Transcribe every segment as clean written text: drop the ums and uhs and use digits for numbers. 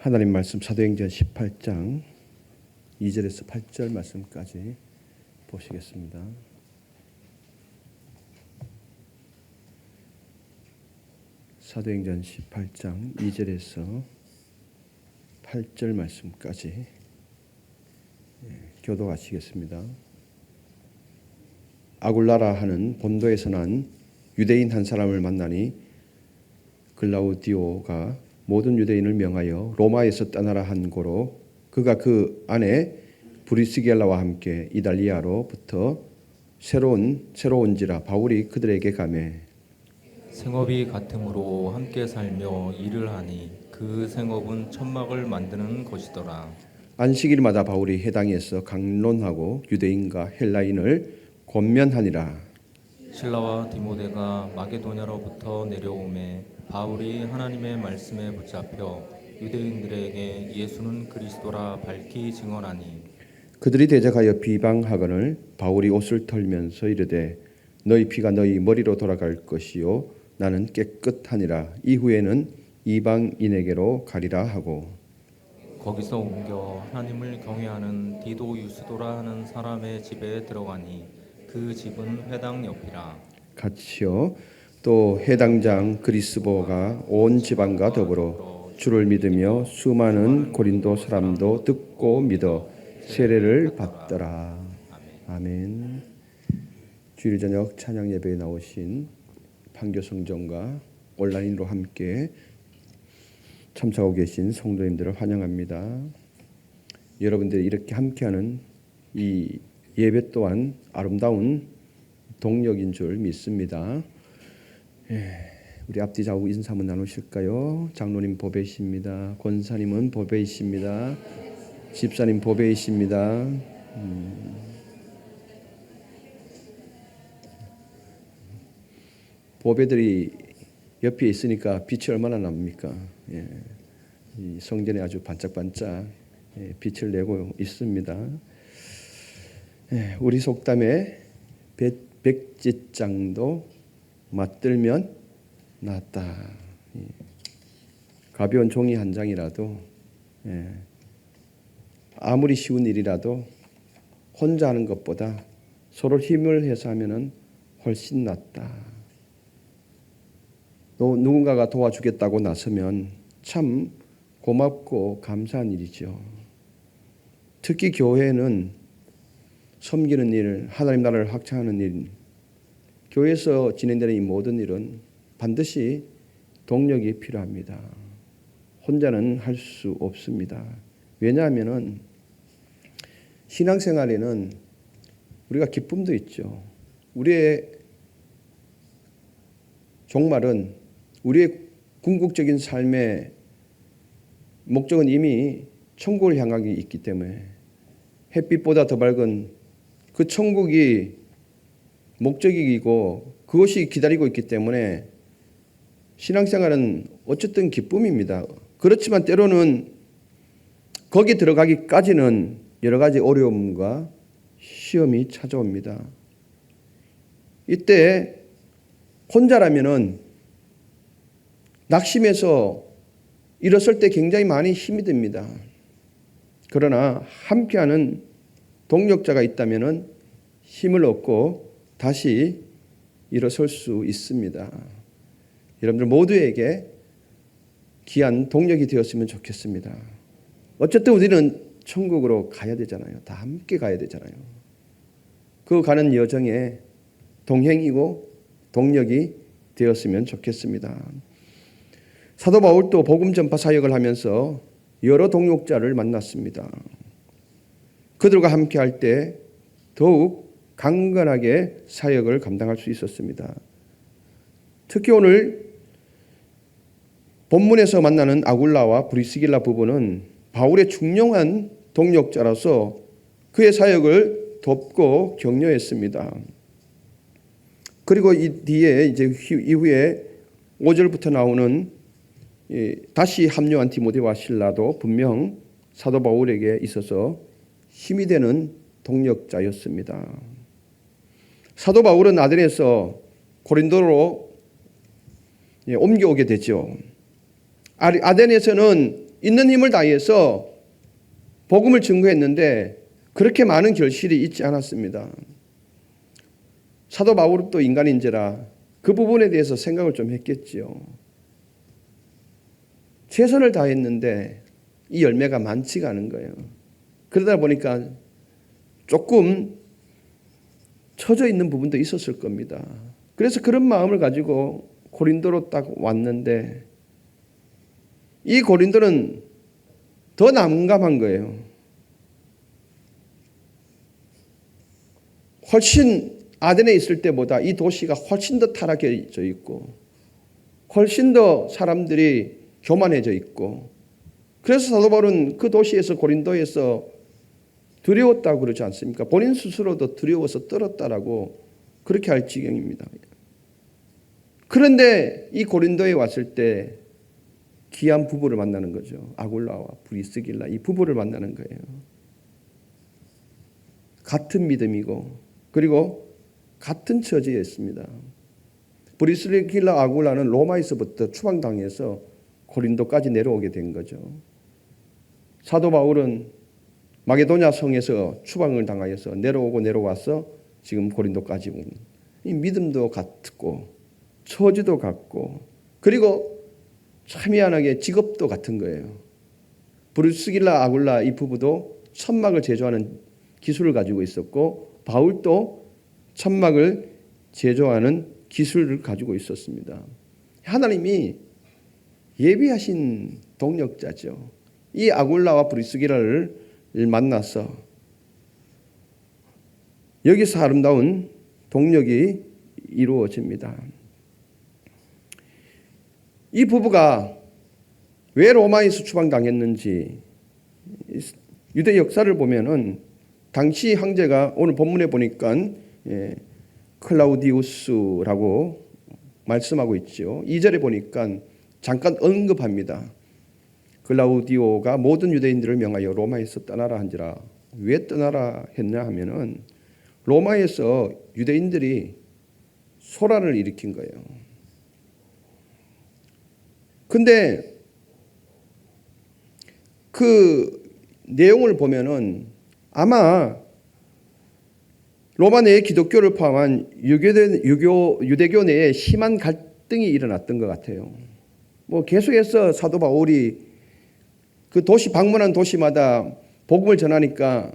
하나님 말씀 사도행전 18장 2절에서 8절 말씀까지 보시겠습니다. 사도행전 18장 2절에서 8절 말씀까지 교독하시겠습니다. 아굴라라 하는 본도에서 난 유대인 한 사람을 만나니 글라우디오가 모든 유대인을 명하여 로마에서 떠나라 한 고로 그가 그 안에 브리스길라와 함께 이달리아로부터 새로운지라 바울이 그들에게 가매 생업이 같으므로 함께 살며 일을 하니 그 생업은 천막을 만드는 것이더라. 안식일마다 바울이 회당에서 강론하고 유대인과 헬라인을 권면하니라. 실라와 디모데가 마게도냐로부터 내려오매 바울이 하나님의 말씀에 붙잡혀 유대인들에게 예수는 그리스도라 밝히 증언하니 그들이 대적하여 비방하거늘 바울이 옷을 털면서 이르되 너희 피가 너희 머리로 돌아갈 것이요 나는 깨끗하니라. 이후에는 이방인에게로 가리라 하고 거기서 옮겨 하나님을 경외하는 디도 유스도라 하는 사람의 집에 들어가니 그 집은 회당 옆이라. 같이요. 또 해당장 그리스보가 온 지방과 더불어 주를 믿으며 수많은 고린도 사람도 듣고 믿어 세례를 받더라. 아멘. 주일 저녁 찬양 예배에 나오신 판교 성전과 온라인으로 함께 참석하고 계신 성도님들을 환영합니다. 여러분들이 이렇게 함께하는 이 예배 또한 아름다운 동력인 줄 믿습니다. 우리 앞뒤 좌우 인사 한번 나누실까요? 장로님 보배이십니다. 권사님은 보배이십니다. 집사님 보배이십니다. 보배들이 옆에 있으니까 빛이 얼마나 납니까? 이 성전에 아주 반짝반짝 빛을 내고 있습니다. 우리 속담에 백지장도 맞들면 낫다. 가벼운 종이 한 장이라도 아무리 쉬운 일이라도 혼자 하는 것보다 서로 힘을 해서 하면은 훨씬 낫다. 또 누군가가 도와주겠다고 나서면 참 고맙고 감사한 일이죠. 특히 교회는 섬기는 일, 하나님 나라를 확장하는 일, 교회에서 진행되는 이 모든 일은 반드시 동력이 필요합니다. 혼자는 할 수 없습니다. 왜냐하면 신앙생활에는 우리가 기쁨도 있죠. 우리의 종말은 우리의 궁극적인 삶의 목적은 이미 천국을 향하기 있기 때문에 햇빛보다 더 밝은 그 천국이 목적이고 그것이 기다리고 있기 때문에 신앙생활은 어쨌든 기쁨입니다. 그렇지만 때로는 거기에 들어가기까지는 여러 가지 어려움과 시험이 찾아옵니다. 이때 혼자라면은 낙심해서 일어설 때 굉장히 많이 힘이 듭니다. 그러나 함께하는 동력자가 있다면은 힘을 얻고 다시 일어설 수 있습니다. 여러분들 모두에게 귀한 동력이 되었으면 좋겠습니다. 어쨌든 우리는 천국으로 가야 되잖아요. 다 함께 가야 되잖아요. 그 가는 여정에 동행이고 동력이 되었으면 좋겠습니다. 사도 바울도 복음 전파 사역을 하면서 여러 동역자를 만났습니다. 그들과 함께 할 때 더욱 강건하게 사역을 감당할 수 있었습니다. 특히 오늘 본문에서 만나는 아굴라와 브리스길라 부부는 바울의 중요한 동역자로서 그의 사역을 돕고 격려했습니다. 그리고 이 뒤에 이제 이후에 5절부터 나오는 다시 합류한 디모데와 실라도 분명 사도 바울에게 있어서 힘이 되는 동역자였습니다. 사도 바울은 아덴에서 고린도로 옮겨오게 되죠. 아덴에서는 있는 힘을 다해서 복음을 증거했는데 그렇게 많은 결실이 있지 않았습니다. 사도 바울은 또 인간인지라 그 부분에 대해서 생각을 좀 했겠지요. 최선을 다했는데 이 열매가 많지가 않은 거예요. 그러다 보니까 조금 처져 있는 부분도 있었을 겁니다. 그래서 그런 마음을 가지고 고린도로 딱 왔는데 이 고린도는 더 난감한 거예요. 훨씬 아덴에 있을 때보다 이 도시가 훨씬 더 타락해져 있고 훨씬 더 사람들이 교만해져 있고 그래서 사도 바울은 그 도시에서 고린도에서 두려웠다고 그러지 않습니까? 본인 스스로도 두려워서 떨었다라고 그렇게 할 지경입니다. 그런데 이 고린도에 왔을 때 귀한 부부를 만나는 거죠. 아굴라와 브리스길라 이 부부를 만나는 거예요. 같은 믿음이고 그리고 같은 처지에 있습니다. 브리스길라 아굴라는 로마에서부터 추방당해서 고린도까지 내려오게 된 거죠. 사도 바울은 마게도냐 성에서 추방을 당하여서 내려와서 지금 고린도까지 온. 이 믿음도 같고 처지도 같고 그리고 참 희한하게 직업도 같은 거예요. 브리스길라 아굴라 이 부부도 천막을 제조하는 기술을 가지고 있었고 바울도 천막을 제조하는 기술을 가지고 있었습니다. 하나님이 예비하신 동력자죠. 이 아굴라와 브리스길라를 만나서 여기서 아름다운 동력이 이루어집니다. 이 부부가 왜 로마에서 추방당했는지 유대 역사를 보면은 당시 황제가 오늘 본문에 보니까 클라우디우스라고 말씀하고 있죠. 2절에 보니까 잠깐 언급합니다. 클라우디오가 모든 유대인들을 명하여 로마에서 떠나라 한지라. 왜 떠나라 했냐 하면은 로마에서 유대인들이 소란을 일으킨 거예요. 근데 그 내용을 보면은 아마 로마 내의 기독교를 포함한 유대교 내에 심한 갈등이 일어났던 것 같아요. 뭐 계속해서 사도 바울이 그 도시 방문한 도시마다 복음을 전하니까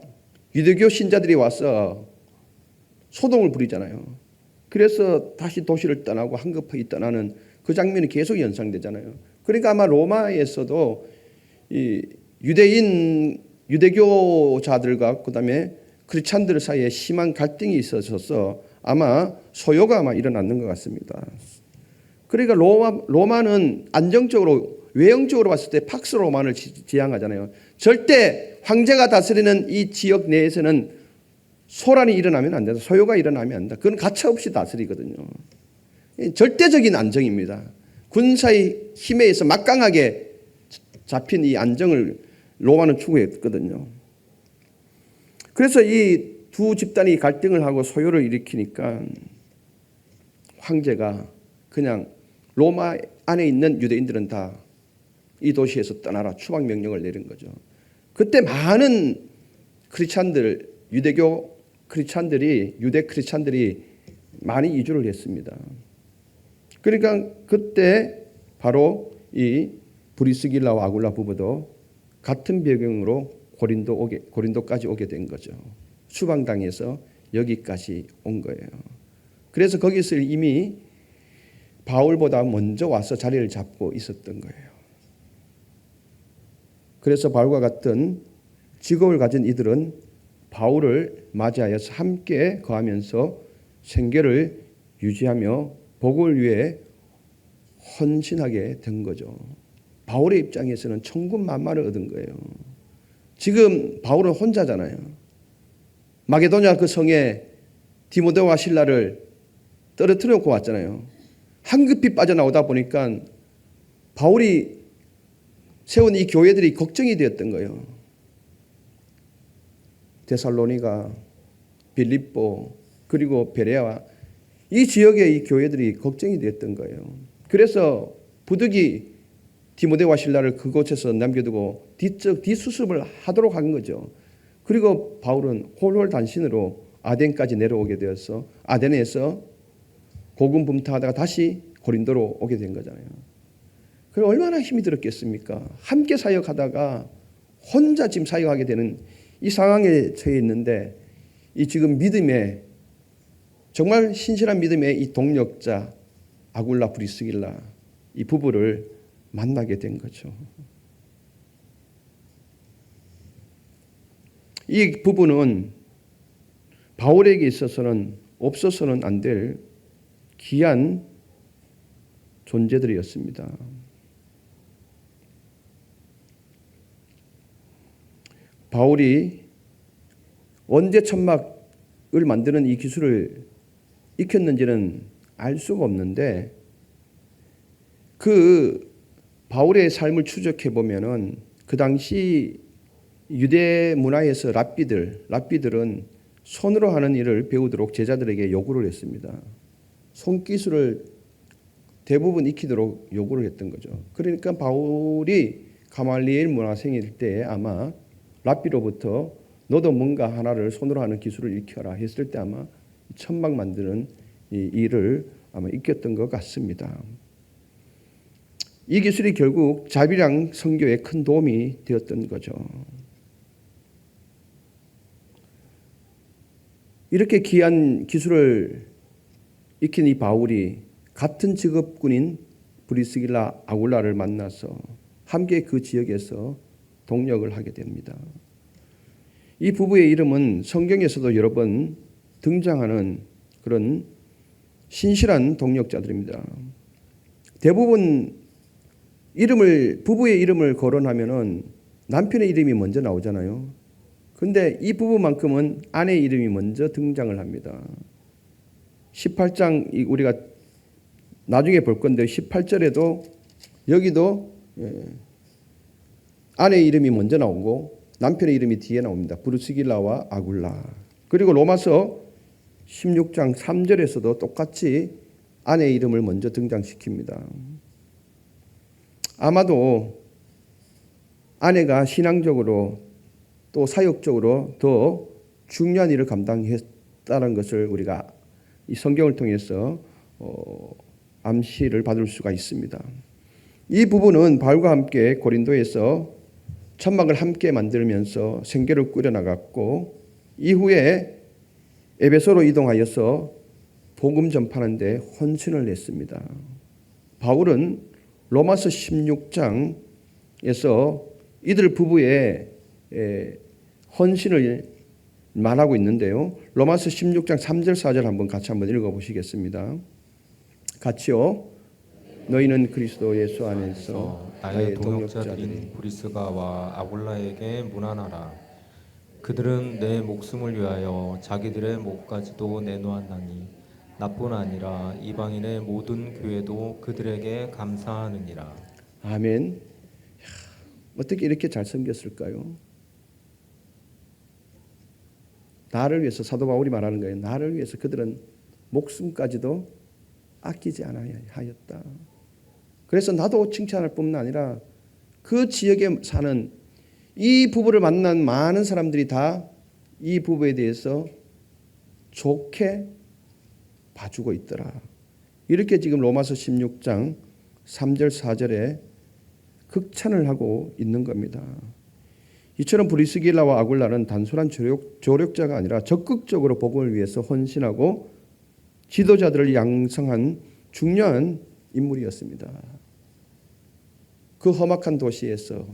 유대교 신자들이 와서 소동을 부리잖아요. 그래서 다시 도시를 떠나고 한급하게 떠나는 그 장면이 계속 연상되잖아요. 그러니까 아마 로마에서도 이 유대교자들과 그다음에 크리스찬들 사이에 심한 갈등이 있어서 아마 소요가 아마 일어났는 것 같습니다. 그러니까 로마는 안정적으로 외형적으로 봤을 때 팍스 로마를 지향하잖아요. 절대 황제가 다스리는 이 지역 내에서는 소란이 일어나면 안 된다. 소요가 일어나면 안 된다. 그건 가차없이 다스리거든요. 절대적인 안정입니다. 군사의 힘에 의해서 막강하게 잡힌 이 안정을 로마는 추구했거든요. 그래서 이 두 집단이 갈등을 하고 소요를 일으키니까 황제가 그냥 로마 안에 있는 유대인들은 다 이 도시에서 떠나라 추방 명령을 내린 거죠. 그때 많은 크리스찬들, 유대 크리스찬들이 많이 이주를 했습니다. 그러니까 그때 바로 이 브리스길라와 아굴라 부부도 같은 배경으로 고린도까지 오게 된 거죠. 추방당해서 여기까지 온 거예요. 그래서 거기서 이미 바울보다 먼저 와서 자리를 잡고 있었던 거예요. 그래서 바울과 같은 직업을 가진 이들은 바울을 맞이하여서 함께 거하면서 생계를 유지하며 복을 위해 헌신하게 된 거죠. 바울의 입장에서는 천군만마를 얻은 거예요. 지금 바울은 혼자잖아요. 마게도냐 그 성에 디모데와 실라를 떨어뜨려 놓고 왔잖아요. 황급히 빠져나오다 보니까 바울이 세운 이 교회들이 걱정이 되었던 거예요. 데살로니가, 빌립보, 그리고 베레아 이 지역의 이 교회들이 걱정이 되었던 거예요. 그래서 부득이 디모데와 실라를 그곳에서 남겨두고 뒷수습을 하도록 한 거죠. 그리고 바울은 홀홀단신으로 아덴까지 내려오게 되어서 아덴에서 고군분투하다가 다시 고린도로 오게 된 거잖아요. 그럼 얼마나 힘이 들었겠습니까? 함께 사역하다가 혼자 지금 사역하게 되는 이 상황에 처해 있는데 이 지금 믿음의 정말 신실한 믿음의 이 동력자 아굴라 브리스길라 이 부부를 만나게 된 거죠. 이 부부는 바울에게 있어서는 없어서는 안 될 귀한 존재들이었습니다. 바울이 언제 천막을 만드는 이 기술을 익혔는지는 알 수가 없는데 그 바울의 삶을 추적해 보면은 그 당시 유대 문화에서 랍비들은 손으로 하는 일을 배우도록 제자들에게 요구를 했습니다. 손기술을 대부분 익히도록 요구를 했던 거죠. 그러니까 바울이 가말리엘 문화생일 때에 아마 랍비로부터 너도 뭔가 하나를 손으로 하는 기술을 익혀라 했을 때 아마 천막 만드는 이 일을 아마 익혔던 것 같습니다. 이 기술이 결국 자비랑 선교에 큰 도움이 되었던 거죠. 이렇게 귀한 기술을 익힌 이 바울이 같은 직업군인 브리스길라 아굴라를 만나서 함께 그 지역에서 동역을 하게 됩니다. 이 부부의 이름은 성경에서도 여러 번 등장하는 그런 신실한 동역자들입니다. 대부분 부부의 이름을 거론하면은 남편의 이름이 먼저 나오잖아요. 근데 이 부부만큼은 아내의 이름이 먼저 등장을 합니다. 18장 우리가 나중에 볼 건데 18절에도 여기도 아내의 이름이 먼저 나오고 남편의 이름이 뒤에 나옵니다. 브리스길라와 아굴라. 그리고 로마서 16장 3절에서도 똑같이 아내의 이름을 먼저 등장시킵니다. 아마도 아내가 신앙적으로 또 사역적으로 더 중요한 일을 감당했다는 것을 우리가 이 성경을 통해서 암시를 받을 수가 있습니다. 이 부부는 바울과 함께 고린도에서 천막을 함께 만들면서 생계를 꾸려나갔고 이후에 에베소로 이동하여서 복음 전파하는 데 헌신을 했습니다. 바울은 로마서 16장에서 이들 부부의 헌신을 말하고 있는데요. 로마서 16장 3절 4절 같이 한번 읽어보시겠습니다. 같이요. 너희는 그리스도 예수 안에서 나의 동역자들인 브리스가와 아굴라에게 문안하라. 그들은 내 목숨을 위하여 자기들의 목까지도 내놓았나니 나뿐 아니라 이방인의 모든 교회도 그들에게 감사하느니라. 아멘. 어떻게 이렇게 잘 섬겼을까요? 나를 위해서 사도 바울이 말하는 거예요. 나를 위해서 그들은 목숨까지도 아끼지 않아야 하였다. 그래서 나도 칭찬할 뿐만 아니라 그 지역에 사는 이 부부를 만난 많은 사람들이 다 이 부부에 대해서 좋게 봐주고 있더라. 이렇게 지금 로마서 16장 3절 4절에 극찬을 하고 있는 겁니다. 이처럼 브리스길라와 아굴라는 단순한 조력자가 아니라 적극적으로 복음을 위해서 헌신하고 지도자들을 양성한 중요한 인물이었습니다. 그 험악한 도시에서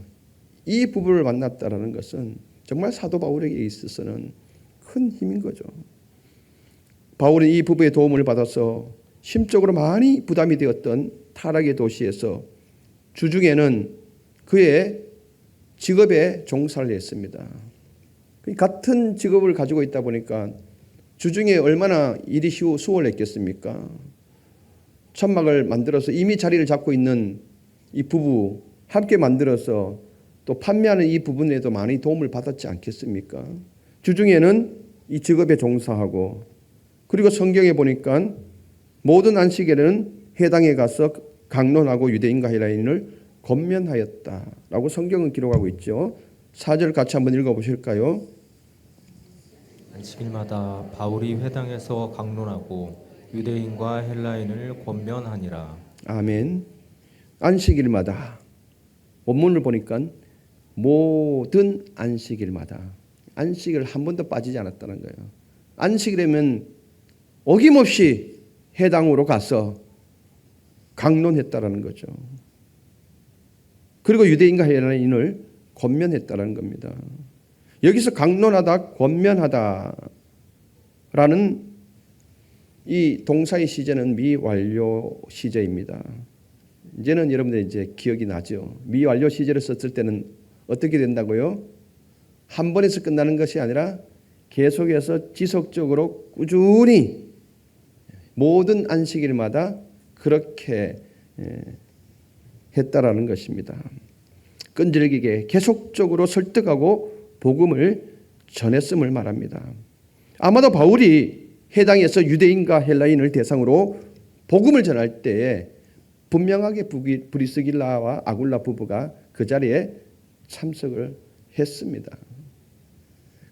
이 부부를 만났다는 것은 정말 사도 바울에게 있어서는 큰 힘인 거죠. 바울은 이 부부의 도움을 받아서 심적으로 많이 부담이 되었던 타락의 도시에서 주중에는 그의 직업에 종사를 했습니다. 같은 직업을 가지고 있다 보니까 주중에 얼마나 일이 수월했겠습니까? 천막을 만들어서 이미 자리를 잡고 있는 이 부부 함께 만들어서 또 판매하는 이 부분에도 많이 도움을 받았지 않겠습니까? 주중에는 이 직업에 종사하고 그리고 성경에 보니까 모든 안식일에는 회당에 가서 강론하고 유대인과 헬라인을 권면하였다라고 성경은 기록하고 있죠. 4절 같이 한번 읽어보실까요? 안식일마다 바울이 회당에서 강론하고 유대인과 헬라인을 권면하니라. 아멘. 안식일마다 원문을 보니까 모든 안식일마다 안식일 한 번도 빠지지 않았다는 거예요. 안식일이면 어김없이 회당으로 가서 강론했다라는 거죠. 그리고 유대인과 헬라인을 권면했다라는 겁니다. 여기서 강론하다, 권면하다라는 이 동사의 시제는 미완료 시제입니다. 이제는 여러분들 이제 기억이 나죠. 미완료 시제를 썼을 때는 어떻게 된다고요? 한 번에서 끝나는 것이 아니라 계속해서 지속적으로 꾸준히 모든 안식일마다 그렇게 했다라는 것입니다. 끈질기게 계속적으로 설득하고 복음을 전했음을 말합니다. 아마도 바울이 해당에서 유대인과 헬라인을 대상으로 복음을 전할 때에 분명하게 브리스길라와 아굴라 부부가 그 자리에 참석을 했습니다.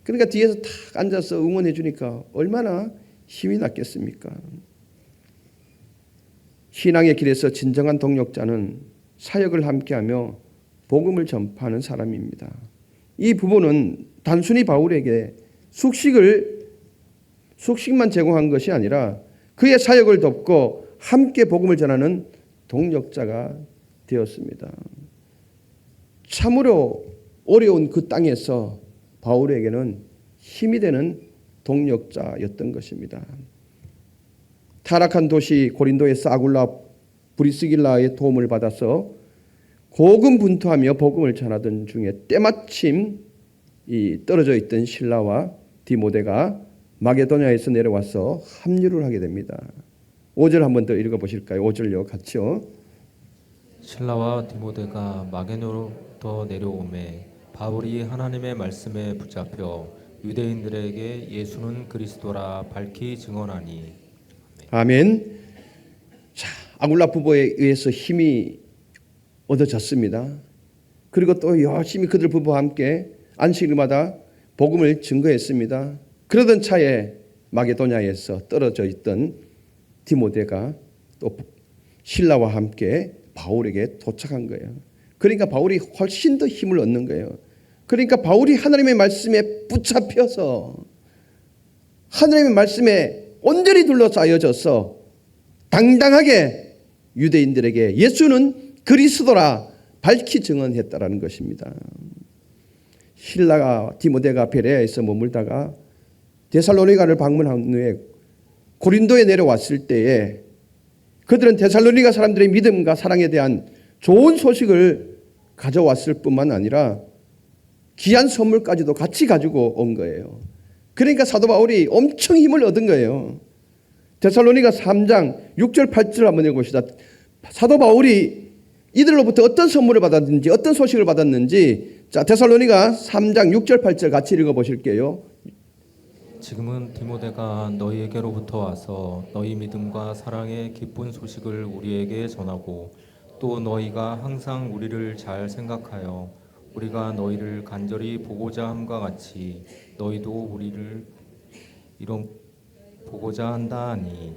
그러니까 뒤에서 탁 앉아서 응원해 주니까 얼마나 힘이 났겠습니까? 신앙의 길에서 진정한 동력자는 사역을 함께하며 복음을 전파하는 사람입니다. 이 부부는 단순히 바울에게 숙식만 제공한 것이 아니라 그의 사역을 돕고 함께 복음을 전하는 동력자가 되었습니다. 참으로 어려운 그 땅에서 바울에게는 힘이 되는 동력자였던 것입니다. 타락한 도시 고린도에서 아굴라 브리스길라의 도움을 받아서 고군분투하며 복음을 전하던 중에 때마침 이 떨어져 있던 실라와 디모데가 마게도냐에서 내려와서 합류를 하게 됩니다. 5절 한번 더 읽어보실까요? 5절요 같이요. 실라와 디모데가 마게도로 내려오매 바울이 하나님의 말씀에 붙잡혀 유대인들에게 예수는 그리스도라 밝히 증언하니. 아멘. 자, 아굴라 부부에 의해서 힘이 얻어졌습니다. 그리고 또 열심히 그들 부부와 함께 안식일마다 복음을 증거했습니다. 그러던 차에 마게도냐에서 떨어져 있던 디모데가 또 실라와 함께 바울에게 도착한 거예요. 그러니까 바울이 훨씬 더 힘을 얻는 거예요. 그러니까 바울이 하나님의 말씀에 붙잡혀서 하나님의 말씀에 온전히 둘러싸여져서 당당하게 유대인들에게 예수는 그리스도라 밝히 증언했다라는 것입니다. 실라가 디모데가 베레아에서 머물다가 데살로니가를 방문한 후에 고린도에 내려왔을 때에 그들은 데살로니가 사람들의 믿음과 사랑에 대한 좋은 소식을 가져왔을 뿐만 아니라 귀한 선물까지도 같이 가지고 온 거예요. 그러니까 사도 바울이 엄청 힘을 얻은 거예요. 데살로니가 3장 6절 8절 한번 읽어봅시다. 사도 바울이 이들로부터 어떤 선물을 받았는지 어떤 소식을 받았는지 자 데살로니가 3장 6절 8절 같이 읽어보실게요. 지금은 디모데가 너희에게로부터 와서 너희 믿음과 사랑의 기쁜 소식을 우리에게 전하고 또 너희가 항상 우리를 잘 생각하여 우리가 너희를 간절히 보고자 함과 같이 너희도 우리를 보고자 한다 하니.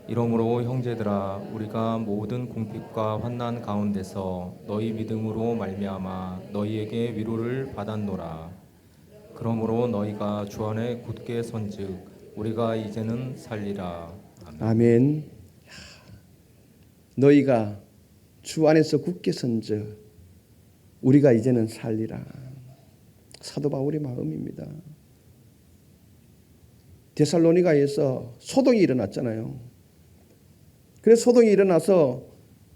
이러므로 형제들아 우리가 모든 궁핍과 환난 가운데서 너희 믿음으로 말미암아 너희에게 위로를 받았노라. 그러므로 너희가 주 안에 굳게 선즉 우리가 이제는 살리라. 아멘. 아멘. 너희가 주 안에서 굳게 선즉 우리가 이제는 살리라. 사도 바울의 마음입니다. 데살로니가에서 소동이 일어났잖아요. 그래서 소동이 일어나서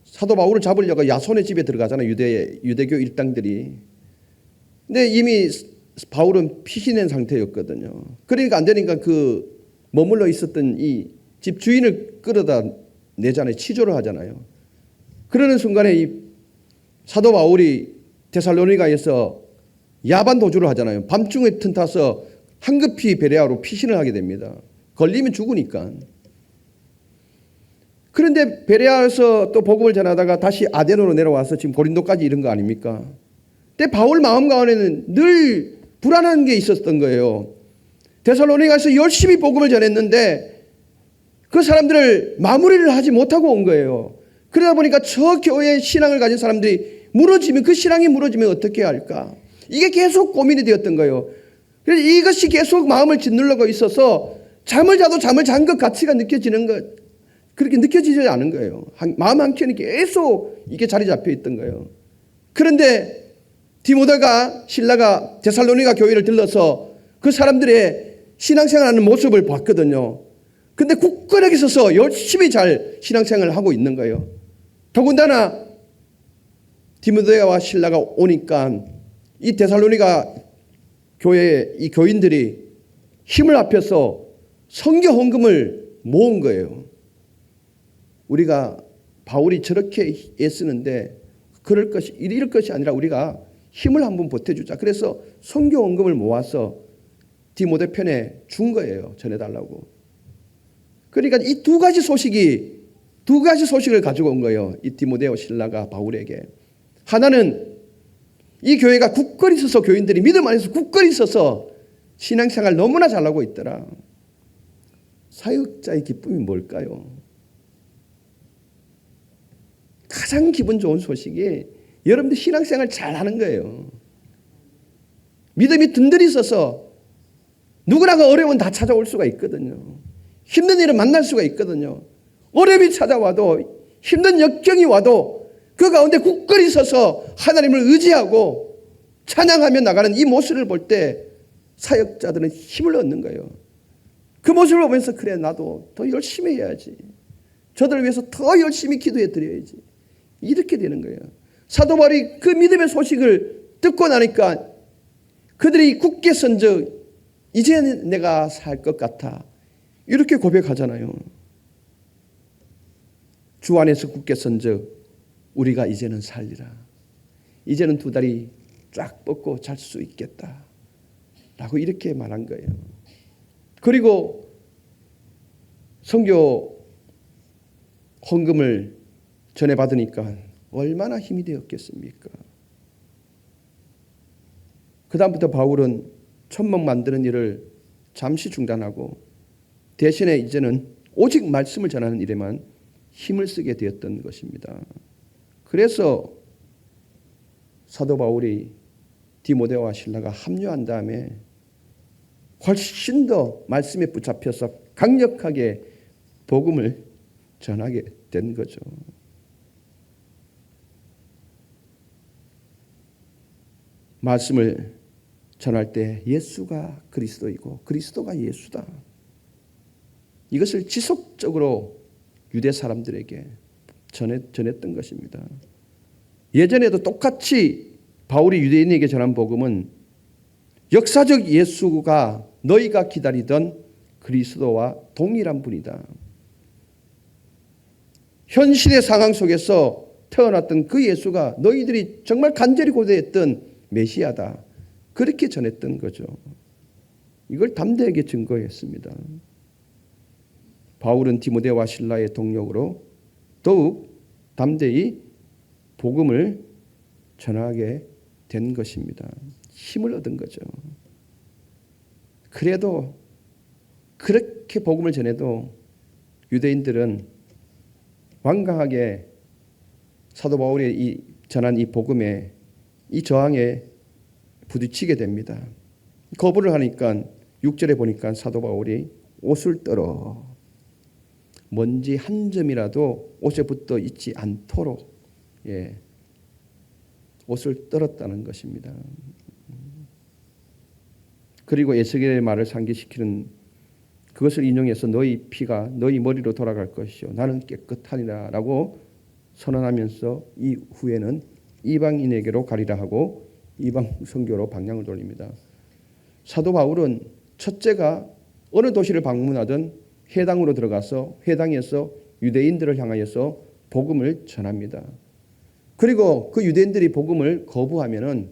사도 바울을 잡으려고 야손의 집에 들어가잖아요. 유대교 일당들이. 근데 이미 바울은 피신한 상태였거든요. 그러니까 안 되니까 그 머물러 있었던 이 집 주인을 끌어다 내잖아요. 치조를 하잖아요. 그러는 순간에 이 사도 바울이 데살로니가에서 야반 도주를 하잖아요. 밤중에 틈타서 황급히 베레아로 피신을 하게 됩니다. 걸리면 죽으니까. 그런데 베레아에서 또 복음을 전하다가 다시 아덴으로 내려와서 지금 고린도까지 이른 거 아닙니까? 근데 바울 마음 가운데는 늘 불안한 게 있었던 거예요. 데살로니가에서 열심히 복음을 전했는데 그 사람들을 마무리를 하지 못하고 온 거예요. 그러다 보니까 저 교회의 신앙을 가진 사람들이 무너지면, 그 신앙이 무너지면 어떻게 할까? 이게 계속 고민이 되었던 거예요. 그래서 이것이 계속 마음을 짓누르고 있어서 잠을 자도 잠을 잔 것 가치가 느껴지는 것, 그렇게 느껴지지 않은 거예요. 마음 한켠이 계속 이게 자리 잡혀 있던 거예요. 그런데 디모데가, 신라가 데살로니가 교회를 들러서 그 사람들의 신앙생활하는 모습을 봤거든요. 근데 굳건하게 서서 열심히 잘 신앙생활을 하고 있는 거예요. 더군다나 디모데와 신라가 오니까 이 데살로니가 교회의 이 교인들이 힘을 합해서 선교 헌금을 모은 거예요. 우리가 바울이 저렇게 애쓰는데 이럴 것이 아니라 우리가 힘을 한번 보태주자. 그래서 선교 헌금을 모아서 디모데 편에 준 거예요. 전해달라고. 그러니까 이 두 가지 소식을 가지고 온 거예요. 이 디모데와 신라가 바울에게. 하나는 이 교회가 굳건히 서서, 교인들이 믿음 안에서 굳건히 서서 신앙생활 너무나 잘하고 있더라. 사역자의 기쁨이 뭘까요? 가장 기분 좋은 소식이 여러분들 신앙생활 잘하는 거예요. 믿음이 든든히 있어서 누구나가 어려움은 다 찾아올 수가 있거든요. 힘든 일은 만날 수가 있거든요. 어려움이 찾아와도, 힘든 역경이 와도 그 가운데 굳건히 서서 하나님을 의지하고 찬양하며 나가는 이 모습을 볼 때 사역자들은 힘을 얻는 거예요. 그 모습을 보면서 그래, 나도 더 열심히 해야지. 저들을 위해서 더 열심히 기도해 드려야지. 이렇게 되는 거예요. 사도 바울이 그 믿음의 소식을 듣고 나니까 그들이 굳게 선적, 이제 내가 살 것 같아, 이렇게 고백하잖아요. 주 안에서 굳게 선적 우리가 이제는 살리라. 이제는 두 다리 쫙 뻗고 잘 수 있겠다 라고 이렇게 말한 거예요. 그리고 선교 헌금을 전해받으니까 얼마나 힘이 되었겠습니까? 그 다음부터 바울은 천막 만드는 일을 잠시 중단하고 대신에 이제는 오직 말씀을 전하는 일에만 힘을 쓰게 되었던 것입니다. 그래서 사도 바울이 디모데와 신라가 합류한 다음에 훨씬 더 말씀에 붙잡혀서 강력하게 복음을 전하게 된 거죠. 말씀을 전할 때 예수가 그리스도이고 그리스도가 예수다. 이것을 지속적으로 유대 사람들에게 전했던 것입니다. 예전에도 똑같이 바울이 유대인에게 전한 복음은 역사적 예수가 너희가 기다리던 그리스도와 동일한 분이다. 현실의 상황 속에서 태어났던 그 예수가 너희들이 정말 간절히 고대했던 메시아다. 그렇게 전했던 거죠. 이걸 담대하게 증거했습니다. 바울은 디모데와 실라의 동력으로 더욱 담대히 복음을 전하게 된 것입니다. 힘을 얻은 거죠. 그래도 그렇게 복음을 전해도 유대인들은 완강하게 사도 바울이 전한 이 복음에, 이 저항에 부딪히게 됩니다. 거부를 하니까 6절에 보니까 사도 바울이 옷을 떨어 먼지 한 점이라도 옷에 붙어 있지 않도록 옷을 떨었다는 것입니다. 그리고 에스겔의 말을 상기시키는 그것을 인용해서 너희 피가 너희 머리로 돌아갈 것이요 나는 깨끗하니라 라고 선언하면서 이후에는 이방인에게로 가리라 하고 이방 선교로 방향을 돌립니다. 사도 바울은 첫째가 어느 도시를 방문하든 회당으로 들어가서 회당에서 유대인들을 향하여서 복음을 전합니다. 그리고 그 유대인들이 복음을 거부하면은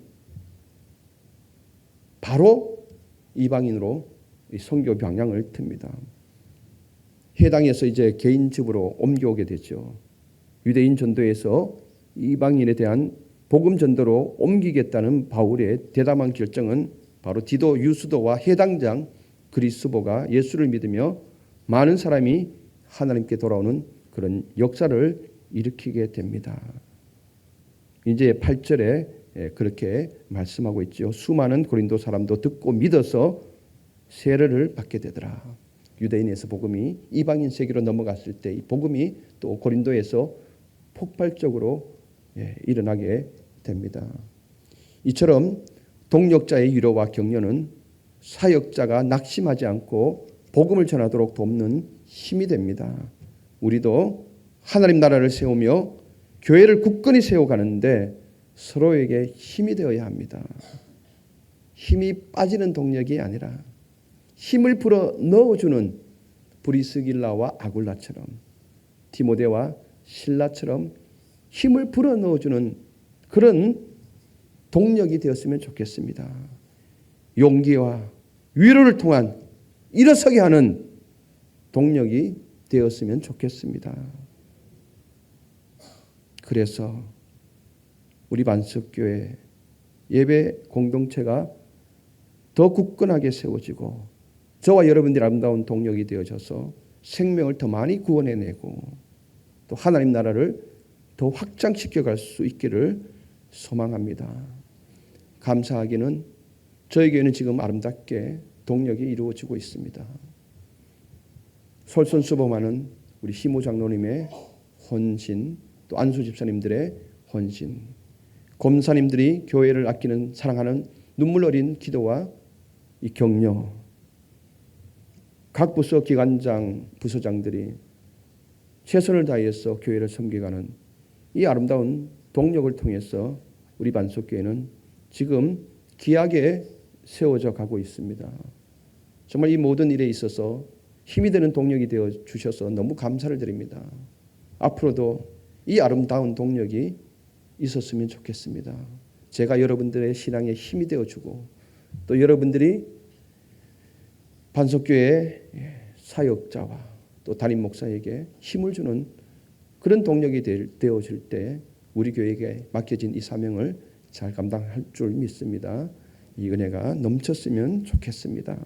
바로 이방인으로 선교 방향을 틉니다. 해당에서 이제 개인 집으로 옮겨오게 되죠. 유대인 전도에서 이방인에 대한 복음 전도로 옮기겠다는 바울의 대담한 결정은 바로 디도 유스도와 해당장 그리스보가 예수를 믿으며 많은 사람이 하나님께 돌아오는 그런 역사를 일으키게 됩니다. 이제 8절에 그렇게 말씀하고 있죠. 수많은 고린도 사람도 듣고 믿어서 세례를 받게 되더라. 유대인에서 복음이 이방인 세계로 넘어갔을 때 이 복음이 또 고린도에서 폭발적으로 일어나게 됩니다. 이처럼 동역자의 위로와 격려는 사역자가 낙심하지 않고 복음을 전하도록 돕는 힘이 됩니다. 우리도 하나님 나라를 세우며 교회를 굳건히 세워가는데 서로에게 힘이 되어야 합니다. 힘이 빠지는 동력이 아니라 힘을 불어 넣어주는 브리스길라와 아굴라처럼, 디모데와 실라처럼 힘을 불어 넣어주는 그런 동력이 되었으면 좋겠습니다. 용기와 위로를 통한 일어서게 하는 동력이 되었으면 좋겠습니다. 그래서 우리 반석교회 예배 공동체가 더 굳건하게 세워지고 저와 여러분들의 아름다운 동력이 되어져서 생명을 더 많이 구원해내고 또 하나님 나라를 더 확장시켜 갈 수 있기를 소망합니다. 감사하기는 저희 교회는 지금 아름답게 동력이 이루어지고 있습니다. 솔선수범하는 우리 희모 장로님의 헌신, 또 안수 집사님들의 헌신, 검사님들이 교회를 아끼는 사랑하는 눈물 어린 기도와 이 격려, 각 부서 기관장, 부서장들이 최선을 다해서 교회를 섬겨가는 이 아름다운 동력을 통해서 우리 반석교회는 지금 귀하게 세워져 가고 있습니다. 정말 이 모든 일에 있어서 힘이 되는 동력이 되어 주셔서 너무 감사를 드립니다. 앞으로도 이 아름다운 동력이 있었으면 좋겠습니다. 제가 여러분들의 신앙에 힘이 되어주고 또 여러분들이 반석교회의 사역자와 또 담임 목사에게 힘을 주는 그런 동력이 되어질 때 우리 교회에게 맡겨진 이 사명을 잘 감당할 줄 믿습니다. 이 은혜가 넘쳤으면 좋겠습니다.